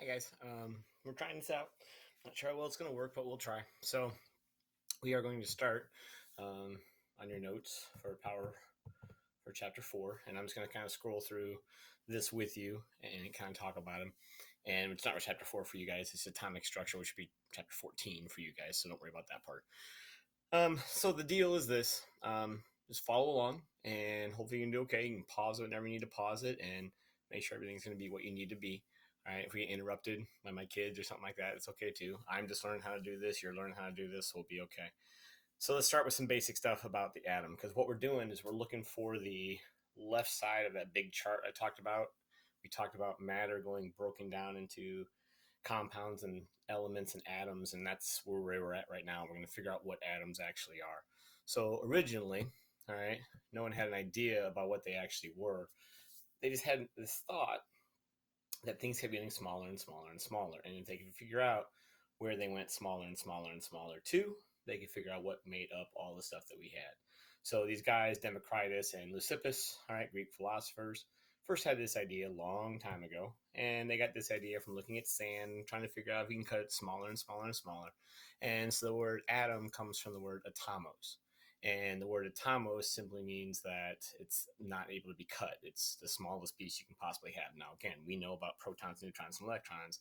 Hi guys, we're trying this out. Not sure how well it's going to work, but we'll try. So we are going to start um, on your notes for Power for Chapter 4, and I'm just going to kind of scroll through this with you and kind of talk about them. And it's not Chapter 4 for you guys; it's atomic structure, which would be Chapter 14 for you guys. So don't worry about that part. So the deal is this: just follow along, and hopefully you can do okay. You can pause it whenever you need to pause it, and make sure everything's going to be what you need to be. All right, if we get interrupted by my kids or something like that, it's okay too. I'm just learning how to do this. You're learning how to do this, so we'll be okay. So let's start with some basic stuff about the atom, because what we're doing is we're looking for the left side of that big chart I talked about. We talked about matter going broken down into compounds and elements and atoms, and that's where we're at right now. We're going to figure out what atoms actually are. So originally, all right, no one had an idea about what they actually were. They just had this thought that things kept getting smaller and smaller and smaller, and if they could figure out where they went smaller and smaller and smaller to, they could figure out what made up all the stuff that we had. So these guys, Democritus and Leucippus, all right, Greek philosophers, first had this idea a long time ago, and they got this idea from looking at sand, trying to figure out if we can cut it smaller and smaller and smaller. And so the word atom comes from the word atomos. And the word atomos simply means that it's not able to be cut. It's the smallest piece you can possibly have. Now, again, we know about protons, neutrons, and electrons.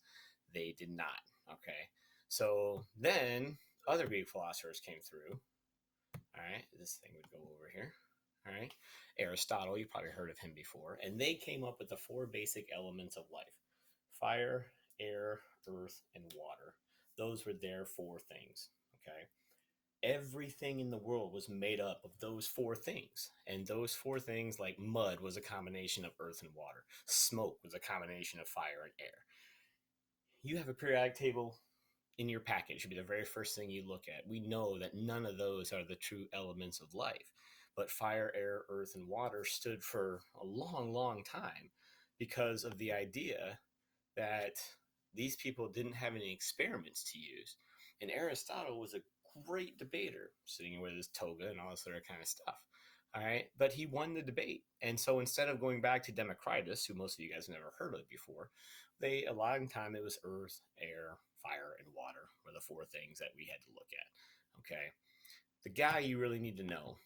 They did not. Okay. So then other Greek philosophers came through. All right. This thing would go over here. All right. Aristotle, you probably heard of him before. And they came up with the four basic elements of life: fire, air, earth, and water. Those were their four things. Okay. Everything in the world was made up of those four things. And those four things, like mud, was a combination of earth and water. Smoke was a combination of fire and air. You have a periodic table in your packet. It should be the very first thing you look at. We know that none of those are the true elements of life. But fire, air, earth, and water stood for a long, long time because of the idea that these people didn't have any experiments to use. And Aristotle was a great debater, sitting with his toga and all this other kind of stuff. All right. But he won the debate. And so instead of going back to Democritus, who most of you guys never heard of before, they, a lot of time, it was earth, air, fire, and water were the four things that we had to look at. Okay. The guy you really need to know,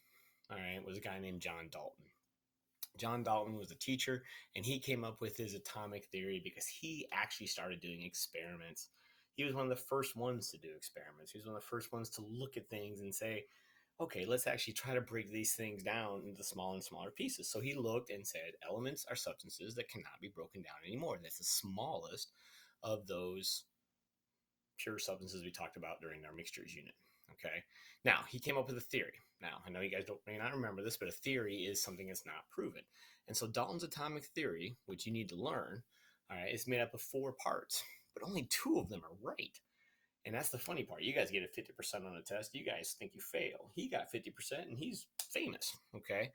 all right, was a guy named John Dalton. John Dalton was a teacher, and he came up with his atomic theory because he actually started doing experiments. He was one of the first ones to do experiments. He was one of the first ones to look at things and say, okay, let's actually try to break these things down into smaller and smaller pieces. So he looked and said, elements are substances that cannot be broken down anymore. That's the smallest of those pure substances we talked about during our mixtures unit. Okay. Now, he came up with a theory. Now, I know you guys may not remember this, but a theory is something that's not proven. And so Dalton's atomic theory, which you need to learn, all right, is made up of four parts, but only two of them are right. And that's the funny part. You guys get a 50% on a test. You guys think you fail. He got 50% and he's famous. Okay.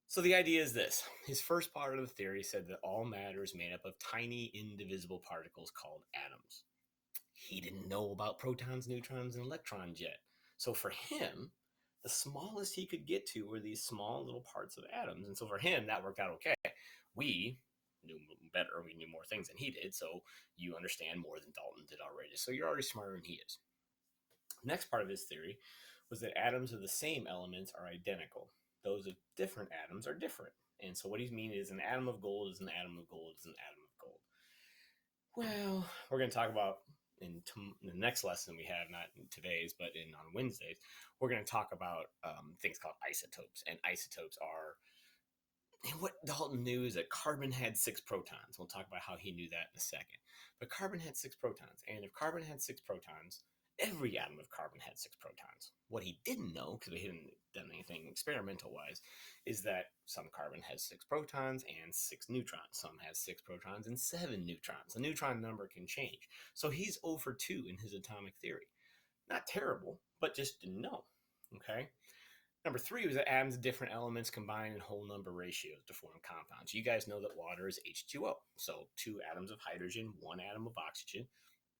So the idea is this. His first part of the theory said that all matter is made up of tiny, indivisible particles called atoms. He didn't know about protons, neutrons, and electrons yet. So for him, the smallest he could get to were these small little parts of atoms. And so for him, that worked out okay. We knew better. We knew more things than he did. So you understand more than Dalton did already. So you're already smarter than he is. Next part of his theory was that atoms of the same elements are identical. Those of different atoms are different. And so what he's meaning is an atom of gold is an atom of gold is an atom of gold. Well, we're going to talk about in the next lesson we have, not in today's, but on Wednesdays, we're going to talk about things called isotopes. And isotopes are, and what Dalton knew is that carbon had 6 protons. We'll talk about how he knew that in a second. But carbon had 6 protons. And if carbon had 6 protons, every atom of carbon had 6 protons. What he didn't know, because we hadn't done anything experimental wise, is that some carbon has 6 protons and 6 neutrons. Some has 6 protons and 7 neutrons. The neutron number can change. So he's over 2 in his atomic theory. Not terrible, but just didn't know. Okay. Number 3 was that atoms of different elements combine in whole number ratios to form compounds. You guys know that water is H2O. So 2 atoms of hydrogen, 1 atom of oxygen.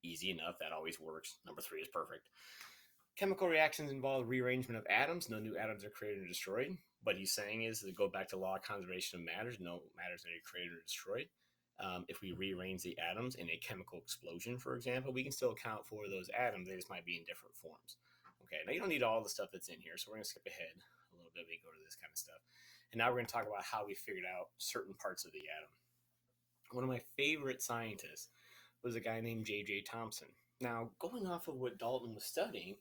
Easy enough. That always works. Number 3 is perfect. Chemical reactions involve rearrangement of atoms. No new atoms are created or destroyed. What he's saying is to go back to law of conservation of matters. No matters are created or destroyed. if we rearrange the atoms in a chemical explosion, for example, we can still account for those atoms. They just might be in different forms. Okay, now you don't need all the stuff that's in here, so we're going to skip ahead a little bit. We go to this kind of stuff. And now we're going to talk about how we figured out certain parts of the atom. One of my favorite scientists was a guy named J.J. Thomson. Now, going off of what Dalton was studying,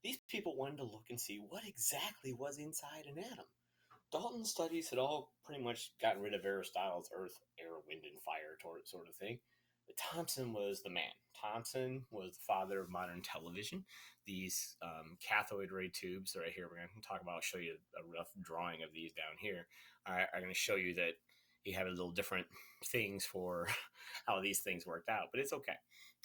these people wanted to look and see what exactly was inside an atom. Dalton's studies had all pretty much gotten rid of Aristotle's earth, air, wind, and fire sort of thing. But Thomson was the man. Thomson was the father of modern television. These cathode ray tubes right here, we're going to talk about, I'll show you a rough drawing of these down here. I'm going to show you that he had a little different things for how these things worked out, but it's okay.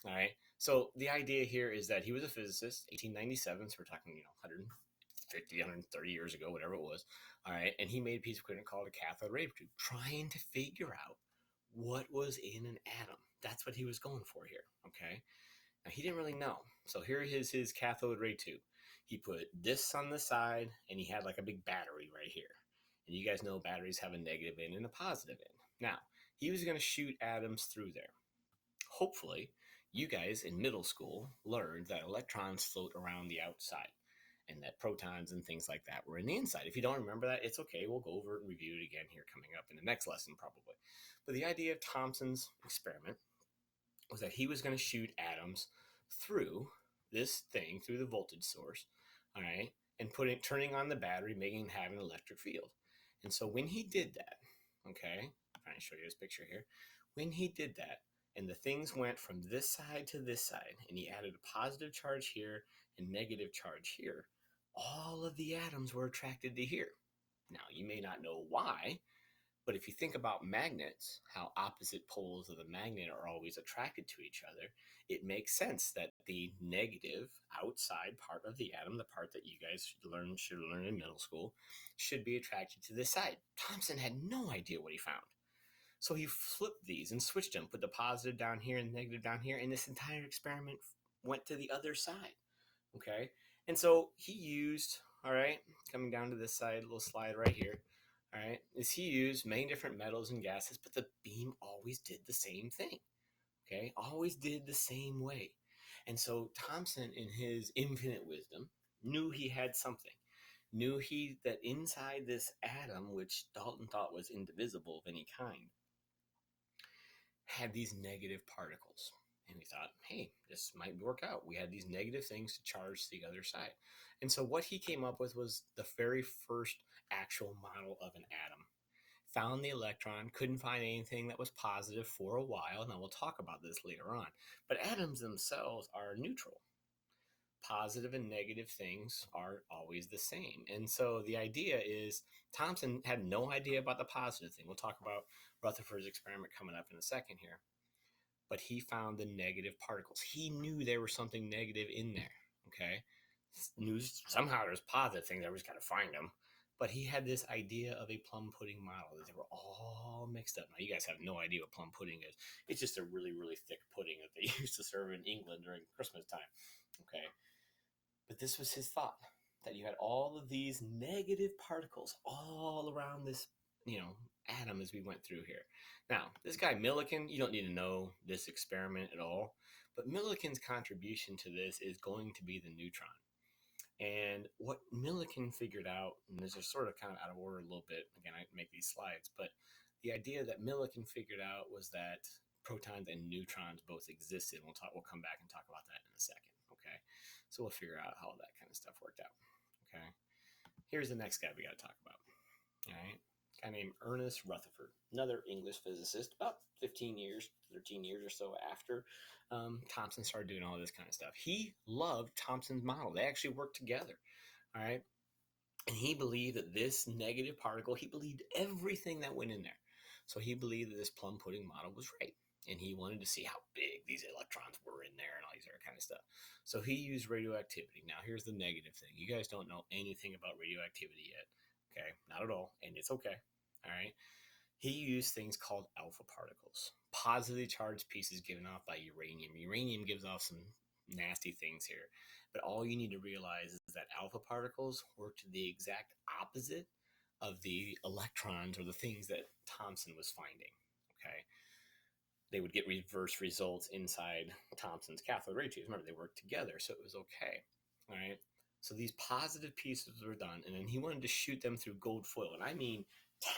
All right. So the idea here is that he was a physicist, 1897. So we're talking, 150, 130 years ago, whatever it was. All right. And he made a piece of equipment called a cathode ray tube, trying to figure out what was in an atom. That's what he was going for here. Okay. Now he didn't really know. So here is his cathode ray tube. He put this on the side and he had like a big battery right here. And you guys know batteries have a negative end and a positive end. Now, he was going to shoot atoms through there. Hopefully, you guys in middle school learned that electrons float around the outside and that protons and things like that were in the inside. If you don't remember that, it's okay. We'll go over it and review it again here coming up in the next lesson probably. But the idea of Thomson's experiment was that he was going to shoot atoms through this thing, through the voltage source, all right, and turning on the battery, making it have an electric field. And so when he did that, okay, I'm trying to show you this picture here. When he did that, and the things went from this side to this side, and he added a positive charge here and negative charge here, all of the atoms were attracted to here. Now, you may not know why, but if you think about magnets, how opposite poles of the magnet are always attracted to each other, it makes sense that the negative outside part of the atom, the part that you guys should learn in middle school, should be attracted to this side. Thomson had no idea what he found. So he flipped these and switched them, put the positive down here and the negative down here, and this entire experiment went to the other side. Okay? And so he used, all right, coming down to this side, little slide right here, all right, is he used many different metals and gases, but the beam always did the same thing. Okay? Always did the same way. And so Thomson, in his infinite wisdom, knew he had something. Knew that inside this atom, which Dalton thought was indivisible of any kind, had these negative particles. And we thought, hey, this might work out. We had these negative things to charge the other side. And so what he came up with was the very first actual model of an atom. Found the electron, couldn't find anything that was positive for a while. Now we'll talk about this later on. But atoms themselves are neutral. Positive and negative things are always the same. And so the idea is Thomson had no idea about the positive thing. We'll talk about Rutherford's experiment coming up in a second here. But he found the negative particles. He knew there was something negative in there. Okay. Knew somehow there's positive things. Everybody's got to find them. But he had this idea of a plum pudding model that they were all mixed up. Now, you guys have no idea what plum pudding is. It's just a really, really thick pudding that they used to serve in England during Christmas time. Okay. But this was his thought, that you had all of these negative particles all around this, atom as we went through here. Now, this guy Millikan, you don't need to know this experiment at all, but Millikan's contribution to this is going to be the neutron. And what Millikan figured out, and this is sort of kind of out of order a little bit, again, I make these slides, but the idea that Millikan figured out was that protons and neutrons both existed. We'll come back and talk about that in a second. Okay, so we'll figure out how that kind of stuff worked out. Okay, here's the next guy we got to talk about. All right, a guy named Ernest Rutherford, another English physicist, about 13 years or so after Thomson started doing all this kind of stuff. He loved Thomson's model. They actually worked together. All right, and he believed that this negative particle, he believed everything that went in there. So he believed that this plum pudding model was right. And he wanted to see how big these electrons were in there and all these other kind of stuff. So he used radioactivity. Now, here's the negative thing. You guys don't know anything about radioactivity yet. Okay? Not at all. And it's okay. All right? He used things called alpha particles, positively charged pieces given off by uranium. Uranium gives off some nasty things here. But all you need to realize is that alpha particles work to the exact opposite of the electrons or the things that Thomson was finding. Okay? they would get reverse results inside Thomson's cathode ray tubes. Remember, they worked together, so it was okay. All right. So these positive pieces were done, and then he wanted to shoot them through gold foil, and I mean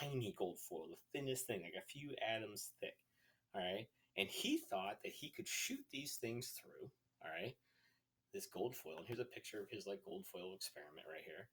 tiny gold foil, the thinnest thing, like a few atoms thick. All right. And he thought that he could shoot these things through. All right. This gold foil. And here's a picture of his like gold foil experiment right here.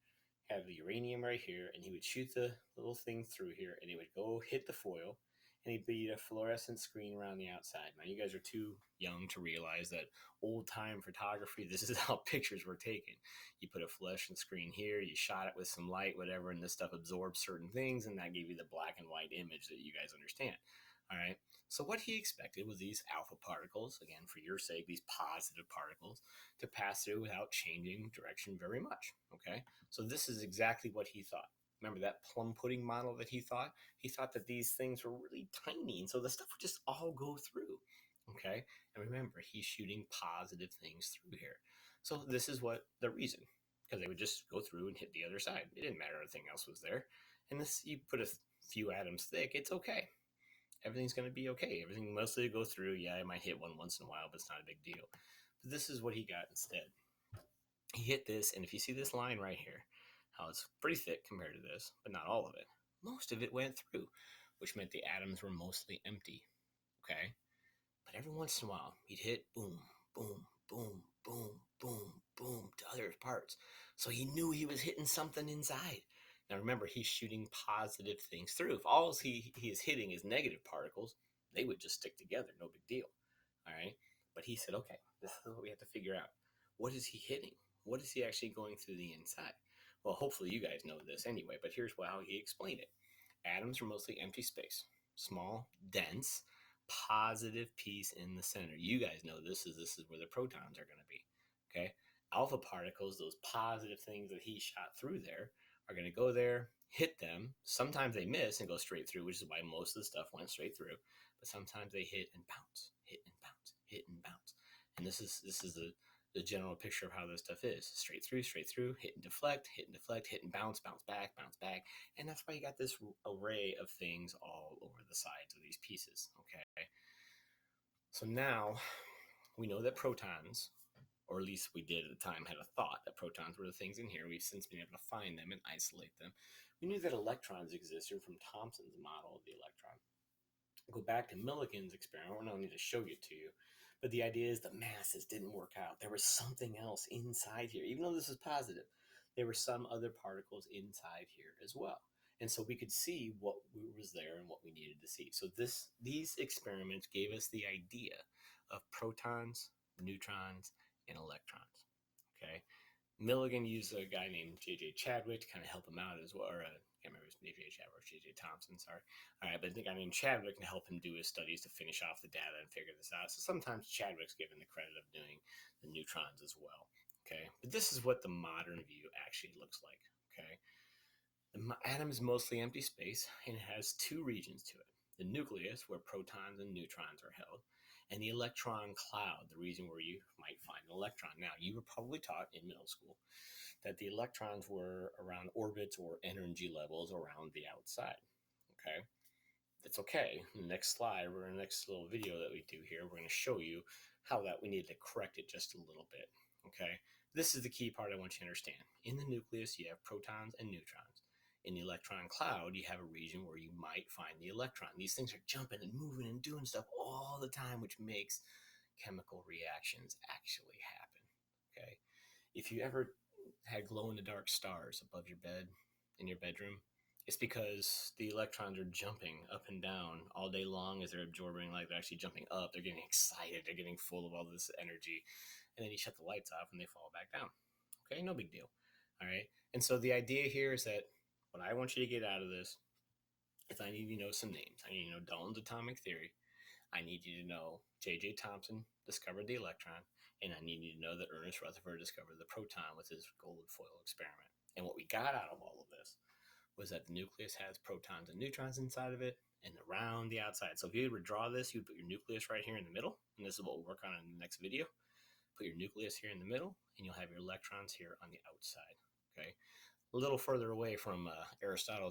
Have the uranium right here, and he would shoot the little thing through here, and it would go hit the foil, and he'd be a fluorescent screen around the outside. Now, you guys are too young to realize that old time photography, this is how pictures were taken. You put a fluorescent screen here, you shot it with some light, whatever, and this stuff absorbs certain things, and that gave you the black and white image that you guys understand. All right. So what he expected was these alpha particles, again, for your sake, these positive particles, to pass through without changing direction very much. Okay. So this is exactly what he thought. Remember that plum pudding model that he thought? He thought that these things were really tiny, and so the stuff would just all go through. Okay. And remember, he's shooting positive things through here. So this is what the reason, because they would just go through and hit the other side. It didn't matter if anything else was there. And this, you put a few atoms thick, it's okay. Everything's going to be okay. Everything mostly go through. Yeah, I might hit one once in a while, but it's not a big deal. But this is what he got instead. He hit this, and if you see this line right here, how it's pretty thick compared to this, but not all of it. Most of it went through, which meant the atoms were mostly empty. Okay? But every once in a while, he'd hit boom, boom, boom, boom, boom, boom to other parts. So he knew he was hitting something inside. Now remember, he's shooting positive things through. If all he is hitting is negative particles, they would just stick together, no big deal. All right? But he said, okay, this is what we have to figure out. What is he hitting? What is he actually going through the inside? Well, hopefully you guys know this anyway, but here's how he explained it. Atoms are mostly empty space, small, dense, positive piece in the center. You guys know this is where the protons are going to be. Okay? Alpha particles, those positive things that he shot through there, are going to go there, hit them. Sometimes they miss and go straight through, which is why most of the stuff went straight through. But sometimes they hit and bounce, hit and bounce, hit and bounce. And this is the general picture of how this stuff is. Straight through, hit and deflect, hit and bounce, bounce back. And that's why you got this array of things all over the sides of these pieces, okay? So now we know that protons, or at least we did at the time, had a thought that protons were the things in here. We've since been able to find them and isolate them. We knew that electrons existed from Thomson's model of the electron. Go back to Millikan's experiment. I don't need to show it to you. But the idea is the masses didn't work out. There was something else inside here. Even though this is positive, there were some other particles inside here as well. And so we could see what was there and what we needed to see. So these experiments gave us the idea of protons, neutrons, and electrons. Okay. Millikan used a guy named J.J. Chadwick to kind of help him out as well. Or I can't remember if it was J.J. Chadwick or J.J. Thomson, sorry. All right, but I think I named Chadwick to help him do his studies to finish off the data and figure this out. So sometimes Chadwick's given the credit of doing the neutrons as well. Okay, but this is what the modern view actually looks like. Okay, the atom is mostly empty space, and it has two regions to it: the nucleus, where protons and neutrons are held, and the electron cloud, the region where you might find an electron. Now, you were probably taught in middle school that the electrons were around orbits or energy levels around the outside. Okay, that's okay. In the next slide, or in the next little video that we do here, we're going to show you how that we need to correct it just a little bit. Okay, this is the key part I want you to understand. In the nucleus, you have protons and neutrons. In the electron cloud, you have a region where you might find the electron. These things are jumping and moving and doing stuff all the time, which makes chemical reactions actually happen. Okay, if you ever had glow-in-the-dark stars above your bed in your bedroom, it's because the electrons are jumping up and down all day long as they're absorbing light. They're actually jumping up. They're getting excited. They're getting full of all this energy. And then you shut the lights off and they fall back down. Okay, no big deal. All right. And so the idea here is that what I want you to get out of this is I need you to know some names. I need you to know Dalton's atomic theory. I need you to know J.J. Thomson discovered the electron. And I need you to know that Ernest Rutherford discovered the proton with his gold foil experiment. And what we got out of all of this was that the nucleus has protons and neutrons inside of it and around the outside. So if you would draw this, you would put your nucleus right here in the middle. And this is what we'll work on in the next video. Put your nucleus here in the middle, and you'll have your electrons here on the outside. Okay, a little further away from Aristotle's